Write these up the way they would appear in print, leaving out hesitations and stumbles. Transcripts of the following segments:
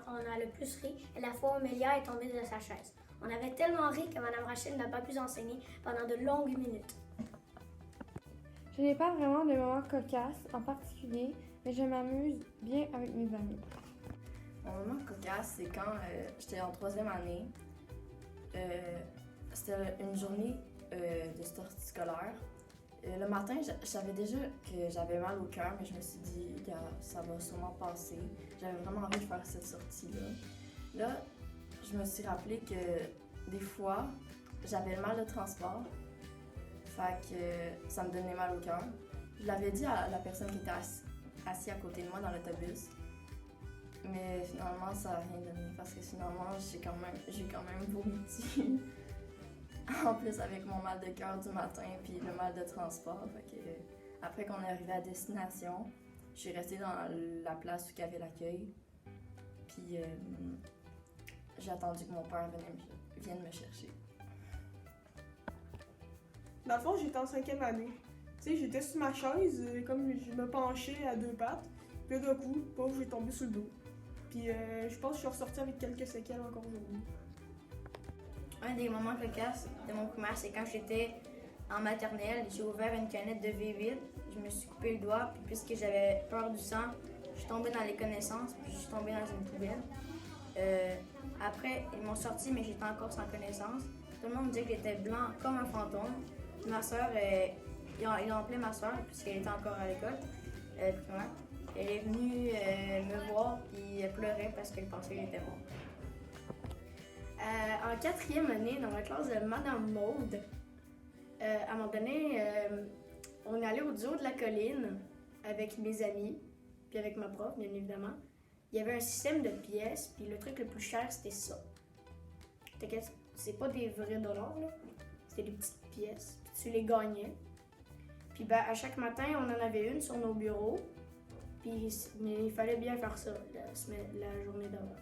on a le plus ri est la fois où Mélia est tombée de sa chaise. On avait tellement ri que Mme Rachel n'a pas pu enseigner pendant de longues minutes. Je n'ai pas vraiment de moments cocasses en particulier, mais je m'amuse bien avec mes amis. Mon moment cocasse, c'est quand j'étais en 3e année. C'était une journée de sortie scolaire. Le matin, je savais déjà que j'avais mal au cœur, mais je me suis dit, ça va sûrement passer. J'avais vraiment envie de faire cette sortie-là. Là, je me suis rappelé que des fois, j'avais mal de transport. Fait que ça me donnait mal au cœur. Je l'avais dit à la personne qui était assise à côté de moi dans l'autobus. Mais finalement, ça n'a rien donné parce que finalement, j'ai quand même vomi dessus. En plus, avec mon mal de cœur du matin puis le mal de transport. Fait que, après qu'on est arrivé à destination, je suis restée dans la place où il y avait l'accueil. Puis j'ai attendu que mon père vienne me chercher. Dans le fond, j'étais en 5e année. Tu sais, j'étais sur ma chaise, comme je me penchais à 2 pattes. Puis d'un coup, j'ai tombé sur le dos. Puis je pense que je suis ressortie avec quelques séquelles encore aujourd'hui. Un des moments cocasses de mon primaire, c'est quand j'étais en maternelle. J'ai ouvert une canette de V vide. Je me suis coupé le doigt, puis puisque j'avais peur du sang, je suis tombée dans les connaissances, puis je suis tombée dans une poubelle. Après, ils m'ont sorti, mais j'étais encore sans connaissance. Tout le monde me disait que j'étais blanc comme un fantôme. Ma soeur, ils ont appelé ma soeur, puisqu'elle était encore à l'école primaire. Elle est venue me voir, puis elle pleurait parce qu'elle pensait que j'étais mort. En 4e année, dans la classe de Madame Maude, à un moment donné, on est allé au duo de la colline avec mes amis, puis avec ma prof, bien évidemment. Il y avait un système de pièces, puis le truc le plus cher, c'était ça. C'est pas des vrais dollars, là. C'était des petites pièces, puis tu les gagnais. Puis à chaque matin, on en avait une sur nos bureaux, puis mais il fallait bien faire ça la journée d'avant.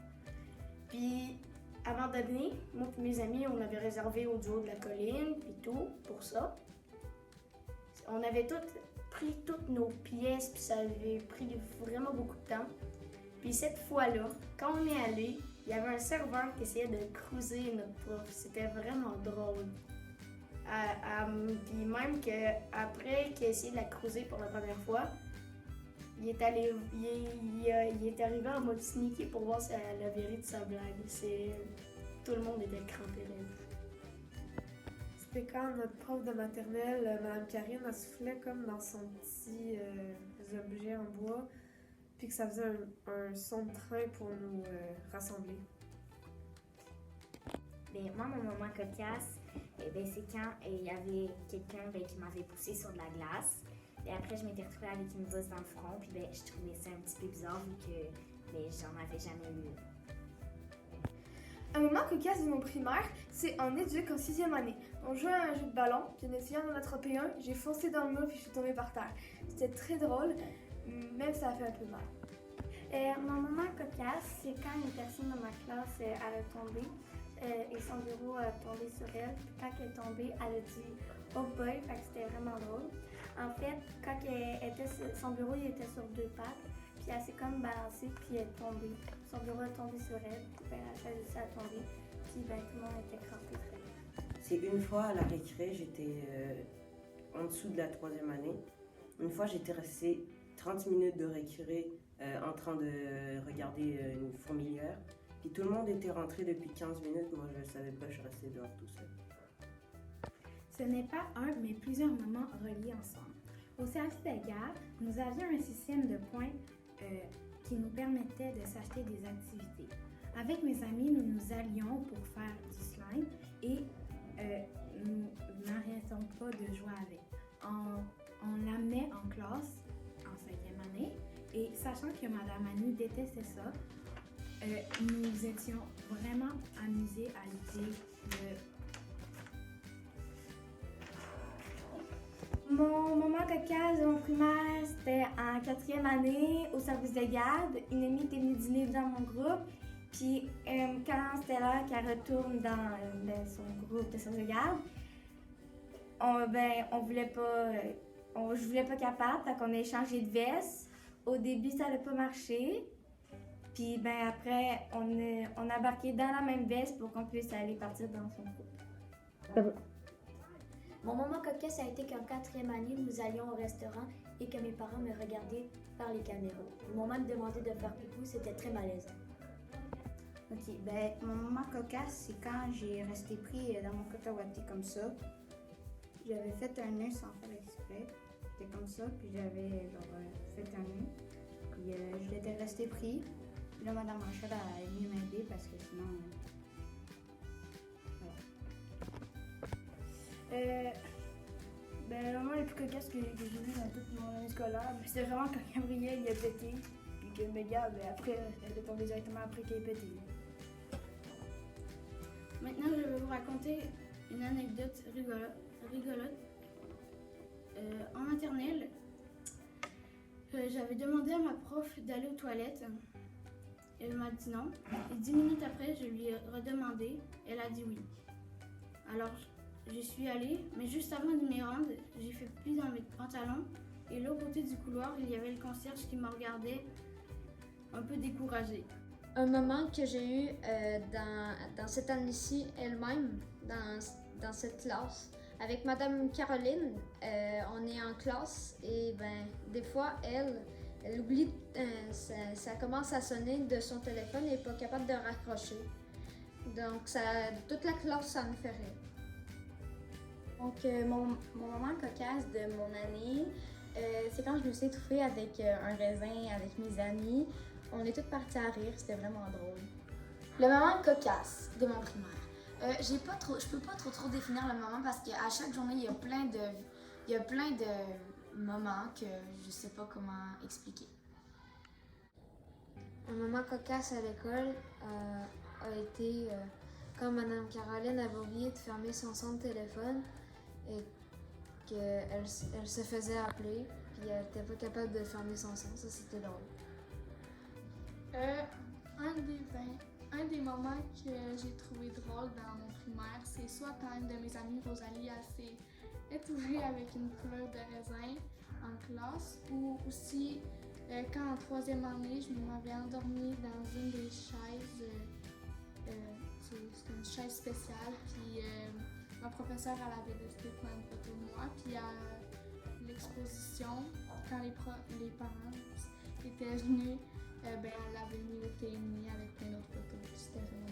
Puis à un moment donné, moi et mes amis, on avait réservé au duo de la colline, puis tout, pour ça. On avait pris toutes nos pièces, puis ça avait pris vraiment beaucoup de temps. Puis cette fois-là, quand on est allé, il y avait un serveur qui essayait de cruiser notre prof. C'était vraiment drôle. Puis même qu'après qu'il a essayé de la cruiser pour la première fois, il est arrivé en mode sneaky pour voir si elle avait ri de sa blague. Tout le monde était crampé. C'était quand notre prof de maternelle, Mme Karine, elle soufflait comme dans son petit objet en bois, puis que ça faisait un son de train pour nous rassembler. Bien, moi, mon moment cocasse, c'est quand il y avait quelqu'un qui m'avait poussé sur de la glace. Et après, je m'étais retrouvée avec une bosse dans le front, puis je trouvais ça un petit peu bizarre vu que j'en avais jamais eu. Un moment cocasse de mon primaire, c'est en éduc en 6e année. On jouait à un jeu de ballon, puis en essayant d'en attraper un, j'ai foncé dans le mur puis je suis tombée par terre. C'était très drôle, même ça a fait un peu mal. Mon moment cocasse, c'est quand une personne dans ma classe elle a tombé et son bureau a tombé sur elle. Puis quand elle est tombée, elle a dit « Oh boy », fait que c'était vraiment drôle. En fait, quand son bureau il était sur 2 pattes, puis elle s'est comme balancée, puis elle est tombée. Son bureau est tombé sur elle, puis la chaise aussi a tombé, puis tout le monde était crampé très bien. C'est une fois à la récré, j'étais en dessous de la 3e année. Une fois, j'étais restée 30 minutes de récré en train de regarder une fourmilière. Puis tout le monde était rentré depuis 15 minutes. Moi, je ne savais pas, je suis restée dehors tout seul. Ce n'est pas un, mais plusieurs moments reliés ensemble. Au service de garde, nous avions un système de points qui nous permettait de s'acheter des activités. Avec mes amis, nous nous allions pour faire du slime et nous n'arrêtons pas de jouer avec. On l'amenait en classe en 5e année et sachant que Madame Annie détestait ça, nous étions vraiment amusés à l'idée de... Mon moment cocasse de mon primaire, c'était en 4e année, au service de garde. Une amie était venue dîner dans mon groupe. Puis quand c'était l'heure qu'elle retourne dans son groupe de service de garde, je voulais pas qu'elle parte, donc on a échangé de veste. Au début, ça n'a pas marché. Puis ben après, on a embarqué dans la même veste pour qu'on puisse aller partir dans son groupe. Mon moment cocasse a été qu'en 4e année, nous allions au restaurant et que mes parents me regardaient par les caméras. Au moment de demander de faire pipi, c'était très malaisant. Ok, ben mon moment cocasse, c'est quand j'ai resté pris dans mon cotawaté comme ça. J'avais fait un nœud sans faire exprès. C'était comme ça, puis j'avais fait un nœud. Puis je l'étais resté pris. Puis là, Madame Rachel est venue m'aider parce que sinon. Ben, le moment le plus cocasse que j'ai vu dans toute mon année scolaire, c'était vraiment quand Gabriel il a pété. Puis que Méga, ben, après, elle est tombée directement après qu'il ait pété. Maintenant, je vais vous raconter une anecdote rigolote. En maternelle, j'avais demandé à ma prof d'aller aux toilettes. Elle m'a dit non. Et 10 minutes après, je lui ai redemandé. Elle a dit oui. Alors, j'y suis allée, mais juste avant de m'y rendre, j'ai fait pli dans mes pantalons. Et de l'autre côté du couloir, il y avait le concierge qui me regardait un peu découragée. Un moment que j'ai eu dans cette année-ci elle-même, dans cette classe, avec Madame Caroline, on est en classe et ben des fois elle oublie, ça commence à sonner de son téléphone et n'est pas capable de raccrocher. Donc toute la classe, ça me fait rire. Donc mon moment cocasse de mon année, c'est quand je me suis étouffée avec un raisin avec mes amis. On est toutes parties à rire, c'était vraiment drôle. Le moment cocasse de mon primaire. Je peux pas trop définir le moment parce qu'à chaque journée, il y a plein de moments que je sais pas comment expliquer. Un moment cocasse à l'école a été quand Madame Caroline avait oublié de fermer son son de téléphone et qu'elle se faisait appeler puis elle était pas capable de fermer son son. Ça, c'était drôle. Un des moments que j'ai trouvé drôle dans mon primaire, c'est soit quand une de mes amies, Rosalie, s'est étouffée avec une couleur de raisin en classe, ou aussi quand en 3e année, je m'avais endormie dans une des chaises. C'était une chaise spéciale, puis ma professeure elle avait décidé de prendre une photo de moi, puis à l'exposition, quand les parents étaient venus, elle avait mis le TMI avec plein d'autres photos. C'était vraiment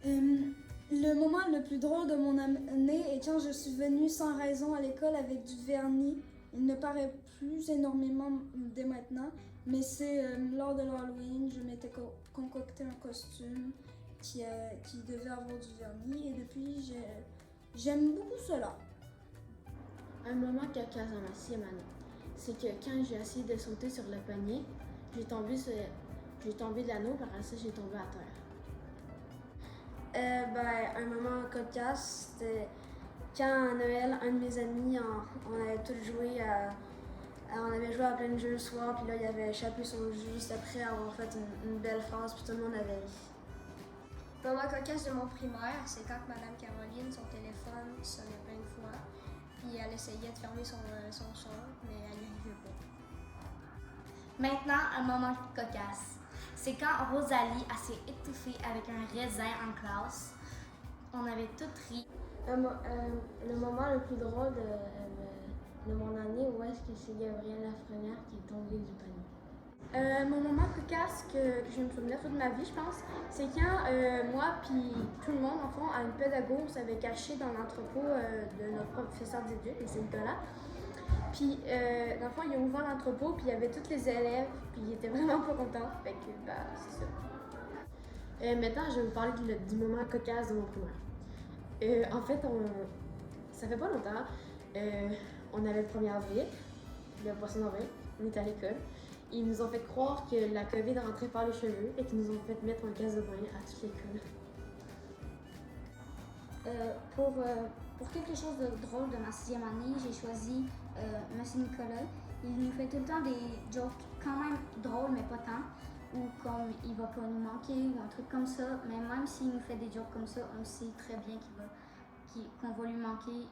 drôle. Le moment le plus drôle de mon année est quand je suis venue sans raison à l'école avec du vernis. Il ne paraît plus énormément dès maintenant, mais c'est lors de l'Halloween, je m'étais concocté un costume qui devait avoir du vernis et depuis, j'aime beaucoup cela. Un moment cocasse dans ma 6e année, c'est que quand j'ai essayé de sauter sur le panier, j'ai tombé de l'anneau, par ça j'ai tombé à terre. Un moment cocasse, c'était quand à Noël, un de mes amis, on avait tous joué on avait joué à plein de jeux le soir, puis là il avait échappé son jeu juste après avoir fait une belle phrase, puis tout le monde avait ri. Le moment cocasse de mon primaire, c'est quand Madame Caroline, son téléphone sonnait plein de fois, puis elle essayait de fermer son son, mais elle n'y arrivait pas. Maintenant, un moment cocasse. C'est quand Rosalie s'est étouffée avec un raisin en classe. On avait toutes ri. Le moment le plus drôle de mon année, où est-ce que c'est Gabrielle Lafrenière qui est tombée du panier. Mon moment cocasse que je vais me souvenir toute ma vie, je pense, c'est quand moi puis tout le monde, en fond, à une pédagogue, s'avait caché dans l'entrepôt de notre professeur d'éduc, M. Nicolas. Puis, dans le fond, il a ouvert l'entrepôt, puis il y avait tous les élèves, puis il était vraiment pas content. Fait que, c'est ça. Maintenant, je vais vous parler du moment cocasse de mon primaire. En fait, ça fait pas longtemps, on avait le 1er avril, le poisson d'avril, on était à l'école. Ils nous ont fait croire que la COVID rentrait par les cheveux et qu'ils nous ont fait mettre un casque de bain à toute l'école. Pour quelque chose de drôle de ma 6e année, j'ai choisi M. Nicolas. Il nous fait tout le temps des jokes quand même drôles, mais pas tant. Ou comme il va pas nous manquer ou un truc comme ça. Mais même s'il nous fait des jokes comme ça, on sait très bien qu'on va lui manquer